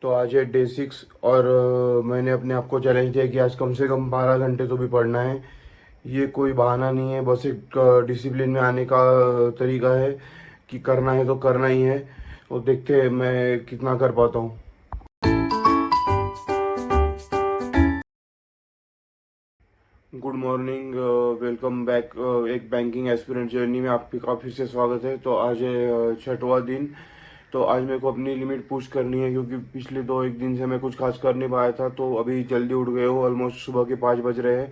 तो आज है डे 6 और मैंने अपने आप को चैलेंज दिया कि आज कम से कम 12 घंटे तो भी पढ़ना है। ये कोई बहाना नहीं है, बस एक डिसिप्लिन में आने का तरीका है कि करना है तो करना ही है। और देखते हैं मैं कितना कर पाता हूँ। Good morning, welcome back. एक बैंकिंग एस्पिरेंट जर्नी में आपका फिर से स्वागत है। तो आज है छठवां दिन। तो आज मेरे को अपनी लिमिट पुश करनी है क्योंकि पिछले 2 एक दिन से मैं कुछ खास कर नहीं पाया था। तो अभी जल्दी उठ गए हो, ऑलमोस्ट सुबह के 5 बज रहे हैं।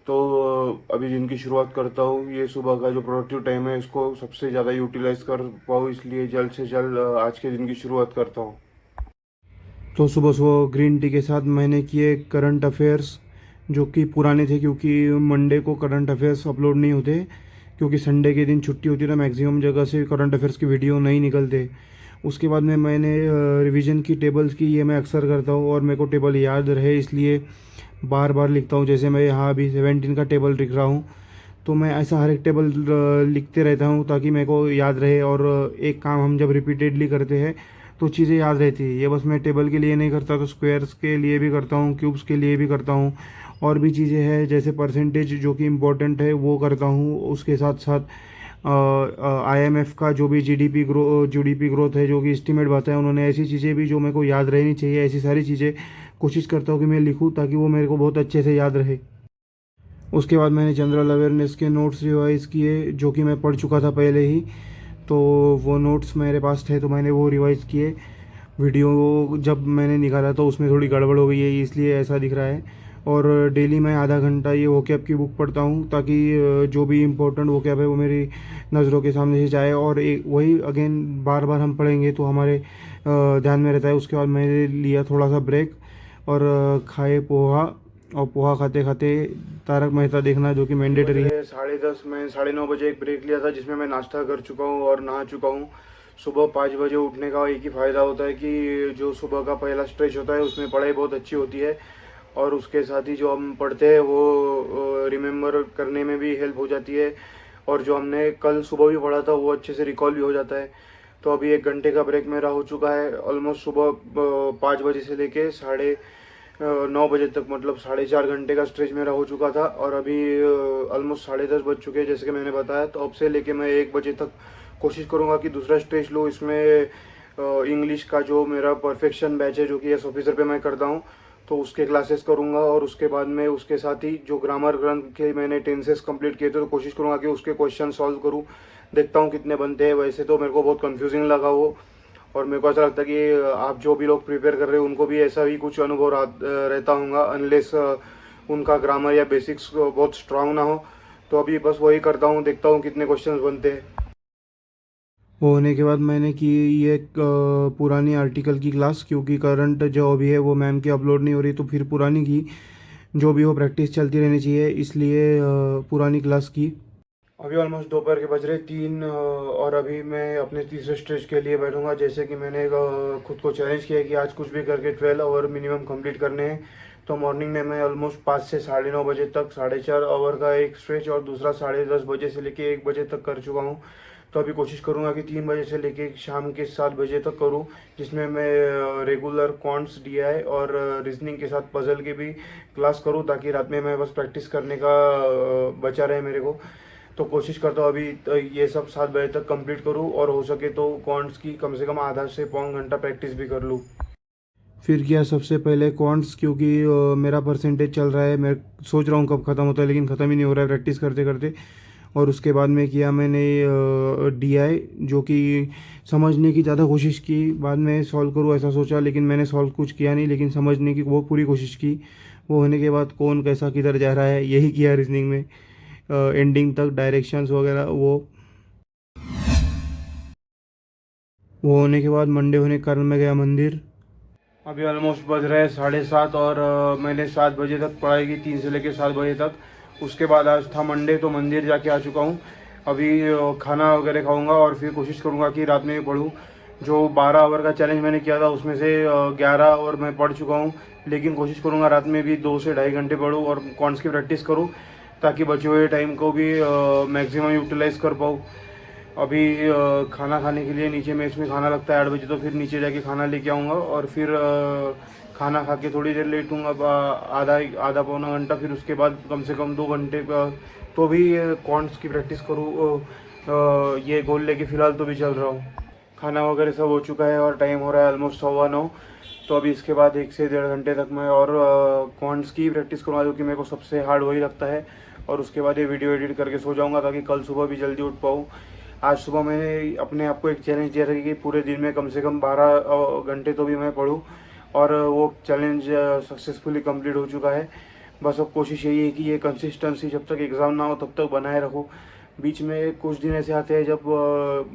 तो अभी दिन की शुरुआत करता हूँ। ये सुबह का जो प्रोडक्टिव टाइम है इसको सबसे ज़्यादा यूटिलाइज कर पाऊँ, इसलिए जल्द से जल्द आज के दिन की शुरुआत करता हूँ। तो सुबह सुबह ग्रीन टी के साथ मैंने किए करंट अफेयर्स, जो कि पुराने थे क्योंकि मंडे को करंट अफेयर्स अपलोड नहीं होते, क्योंकि संडे के दिन छुट्टी होती है तो मैक्सिमम जगह से करंट अफेयर्स की वीडियो नहीं निकलते। उसके बाद में मैंने रिवीजन की टेबल्स की, ये मैं अक्सर करता हूँ और मेरे को टेबल याद रहे इसलिए बार बार लिखता हूँ। जैसे मैं यहाँ अभी 17 का टेबल लिख रहा हूँ, तो मैं ऐसा हर एक टेबल लिखते रहता हूँ ताकि मेरे को याद रहे। और एक काम हम जब रिपीटेडली करते हैं तो चीज़ें याद रहती है। ये बस मैं टेबल के लिए नहीं करता, तो स्क्वायर्स के लिए भी करता हूँ, क्यूब्स के लिए भी करता हूँ। और भी चीज़ें हैं जैसे परसेंटेज जो कि इम्पोर्टेंट है वो करता हूँ। उसके साथ साथ IMF का जो भी जीडीपी ग्रोथ है, जो कि एस्टीमेट बताया उन्होंने, ऐसी चीज़ें भी जो मेरे को याद रहनी चाहिए, ऐसी सारी चीज़ें कोशिश करता हूँ कि मैं लिखूँ ताकि वो मेरे को बहुत अच्छे से याद रहे। उसके बाद मैंने जनरल अवेयरनेस के नोट्स रिवाइज़ किए, जो कि मैं पढ़ चुका था पहले ही। तो वो नोट्स मेरे पास थे तो मैंने वो रिवाइज़ किए। वीडियो जब मैंने निकाला तो उसमें थोड़ी गड़बड़ हो गई है, इसलिए ऐसा दिख रहा है। और डेली मैं आधा घंटा ये वोकैब की बुक पढ़ता हूँ ताकि जो भी इम्पोर्टेंट वोकैब है वो मेरी नज़रों के सामने से जाए। और एक वही अगेन बार बार हम पढ़ेंगे तो हमारे ध्यान में रहता है। उसके बाद मैंने लिया थोड़ा सा ब्रेक और खाए पोहा। और पोहा खाते खाते तारक मेहता देखना, जो कि मैंडेटरी है। 10:30, मैं 9:30 बजे एक ब्रेक लिया था जिसमें मैं नाश्ता कर चुका हूँ और नहा चुका हूँ। सुबह 5 बजे उठने का एक ही फ़ायदा होता है कि जो सुबह का पहला स्ट्रेच होता है उसमें पढ़ाई बहुत अच्छी होती है। और उसके साथ ही जो हम पढ़ते हैं वो रिमेम्बर करने में भी हेल्प हो जाती है। और जो हमने कल सुबह भी पढ़ा था वो अच्छे से रिकॉल भी हो जाता है। तो अभी 1 घंटे का ब्रेक मेरा हो चुका है। ऑलमोस्ट सुबह 5 बजे से लेके 9:30 बजे तक, मतलब 4.5 घंटे का स्ट्रेच मेरा हो चुका था। और अभी ऑलमोस्ट 10:30 बज चुके हैं जैसे कि मैंने बताया। तो अब से लेके मैं 1 बजे तक कोशिश करूँगा कि दूसरा स्ट्रेच लूँ। इसमें इंग्लिश का जो मेरा परफेक्शन बैच है, जो कि एस ऑफिसर पे मैं करता हूँ, तो उसके क्लासेस करूँगा। और उसके बाद में उसके साथ ही जो ग्रामर ग्रंथ के मैंने टेंसेस कंप्लीट किए थे तो कोशिश करूँगा कि उसके क्वेश्चन सॉल्व करूँ। देखता हूँ कितने बनते हैं। वैसे तो मेरे को बहुत कंफ्यूजिंग लगा वो, और मेरे को ऐसा लगता है कि आप जो भी लोग प्रिपेयर कर रहे हो उनको भी ऐसा ही कुछ अनुभव रहता होगा, अनलेस उनका ग्रामर या बेसिक्स बहुत स्ट्रांग ना हो। तो अभी बस वही करता हूँ, देखता हूँ कितने क्वेश्चंस बनते हैं। वो होने के बाद मैंने की ये पुरानी आर्टिकल की क्लास, क्योंकि करंट जो अभी है वो मैम की अपलोड नहीं हो रही, तो फिर पुरानी की जो भी हो प्रैक्टिस चलती रहनी चाहिए, इसलिए पुरानी क्लास की। अभी ऑलमोस्ट दोपहर के बज रहे 3 और अभी मैं अपने तीसरे स्टेज के लिए बैठूंगा। जैसे कि मैंने खुद को चैलेंज किया है कि आज कुछ भी करके 12 आवर मिनिमम कंप्लीट करने हैं। तो मॉर्निंग में मैं ऑलमोस्ट 5 से 9:30 बजे तक 4.5 आवर का एक स्ट्रेच और दूसरा 10:30 बजे से लेके 1 बजे तक कर चुका हूँ। तो अभी कोशिश करूँगा कि 3 बजे से लेके शाम के 7 बजे तक करूँ, जिसमें मैं रेगुलर क्वांट्स DI और रीजनिंग के साथ पजल की भी क्लास करूँ, ताकि रात में मैं बस प्रैक्टिस करने का बचा रहे मेरे को। तो कोशिश करता हूँ अभी ये सब 7 बजे तक कंप्लीट करूँ, और हो सके तो क्वांट्स की कम से कम आधा से पौन घंटा प्रैक्टिस भी कर लूँ। फिर किया सबसे पहले क्वांट्स, क्योंकि मेरा परसेंटेज चल रहा है। मैं सोच रहा हूँ कब ख़त्म होता है, लेकिन ख़त्म ही नहीं हो रहा है प्रैक्टिस करते करते। और उसके बाद में किया मैंने DI, जो कि समझने की ज़्यादा कोशिश की। बाद में सॉल्व करूँ ऐसा सोचा, लेकिन मैंने सॉल्व कुछ किया नहीं, लेकिन समझने की वो पूरी कोशिश की। वो होने के बाद कौन कैसा किधर जा रहा है यही किया रीजनिंग में, एंडिंग तक डायरेक्शंस वगैरह वो होने के बाद मंडे होने के कारण मैं गया मंदिर। अभी ऑलमोस्ट बज रहे हैं 7:30 और मैंने 7 बजे तक पढ़ाई की, 3 से लेकर 7 बजे तक। उसके बाद आज था मंडे तो मंदिर जाके आ चुका हूँ। अभी खाना वगैरह खाऊंगा और फिर कोशिश करूँगा कि रात में भी पढूं। जो 12 आवर का चैलेंज मैंने किया था उसमें से 11 आवर मैं पढ़ चुका हूँ, लेकिन कोशिश करूँगा रात में भी 2 से ढाई घंटे पढूं और कॉन्ट्स की प्रैक्टिस करूँ, ताकि बचे हुए टाइम को भी मैक्सिमम यूटिलाइज कर पाऊँ। अभी खाना खाने के लिए नीचे मेस में खाना लगता है 8 बजे, तो फिर नीचे जाके खाना लेके आऊँगा और फिर खाना खा के थोड़ी देर लेटूँगा, आधा आधा पौना घंटा, फिर उसके बाद कम से कम 2 घंटे तो भी कॉन्ट्स की प्रैक्टिस करूँ। ये गोल लेके फ़िलहाल तो भी चल रहा हूँ। खाना वगैरह सब हो चुका है और टाइम हो रहा है ऑलमोस्ट 9:15। तो अभी इसके बाद 1 से 1.5 घंटे तक मैं और कॉन्ट्स की प्रैक्टिस करूँगा, जो कि मेरे को सबसे हार्ड वही लगता है। और उसके बाद ये वीडियो एडिट करके सो जाऊँगा, ताकि कल सुबह भी जल्दी उठ पाऊँ। आज सुबह मैंने अपने आप को एक चैलेंज दिया था कि पूरे दिन में कम से कम 12 घंटे तो भी मैं पढूँ, और वो चैलेंज सक्सेसफुली कंप्लीट हो चुका है। बस अब कोशिश यही है कि ये कंसिस्टेंसी जब तक एग्ज़ाम ना हो तब तक बनाए रखो। बीच में कुछ दिन ऐसे आते हैं जब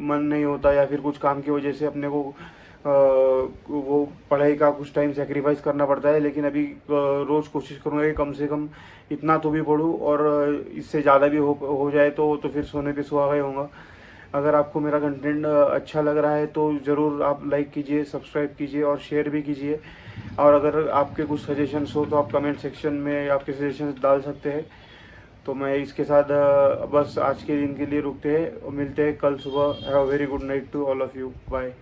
मन नहीं होता, या फिर कुछ काम की वजह से अपने को वो पढ़ाई का कुछ टाइम सेक्रीफाइस करना पड़ता है। लेकिन अभी रोज़ कोशिश करूँगा कि कम से कम इतना तो भी पढूँ, और इससे ज़्यादा भी हो जाए तो फिर सोने पे सुहागा ही होगा। अगर आपको मेरा कंटेंट अच्छा लग रहा है तो ज़रूर आप लाइक कीजिए, सब्सक्राइब कीजिए और शेयर भी कीजिए। और अगर आपके कुछ सजेशंस हो तो आप कमेंट सेक्शन में आपके सजेशंस डाल सकते हैं। तो मैं इसके साथ बस आज के दिन के लिए रुकते हैं और मिलते हैं कल सुबह। Have a very good night to all of you. Bye.